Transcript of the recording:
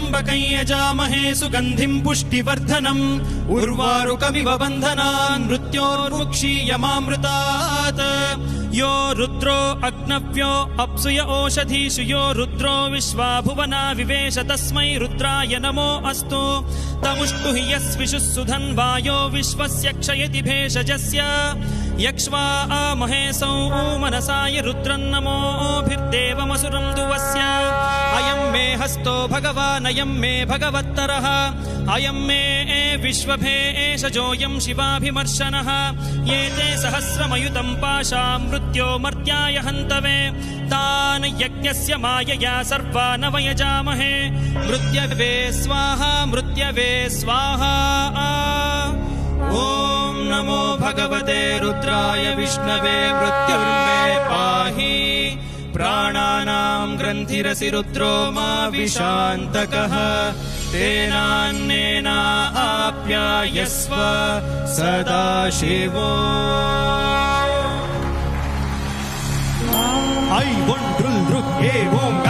त्र्यम्बकं यजामहे सुगन्धिं पुष्टिवर्धनम् उर्वारुकमिव बन्धनान् मृत्योर्मुक्षीयमामृतात् यो रुद्रो अग्नव्यो अप्सुय ओषधीषु यो रुद्रो विश्वा भुवना विवेश तस्मै रुद्राय नमो अस्तु तमुष्टु हि यस्विषुः सुधन्वायो विश्वस्य क्षयति भेषजस्य यक्ष्वा महेशौ मनसाय रुद्रन्नमोभिर्देवमसुरं दुवस्य अयं मे हस्तो भगवान् अयं मे भगवत्तरः अयं मे विश्वभेषजोऽयं शिवाभिमर्शनः ये ते सहस्रमयुतं पाशा मृत्यो मर्त्याय हन्तवे तान् यज्ञस्य मायया सर्वान् वयजामहे मृत्यवे स्वाहा मृत्यवे स्वाहा ॐ नमो भगवते रुद्राय विष्णवे मृत्युर्मे पाहि प्राणानां ग्रन्थिरसि रुद्रो मा विशान्तकः तेनान्नेना आप्यायस्व सदा शिवो ஐ ஒன்றுள் ருக் ஏ ஓம்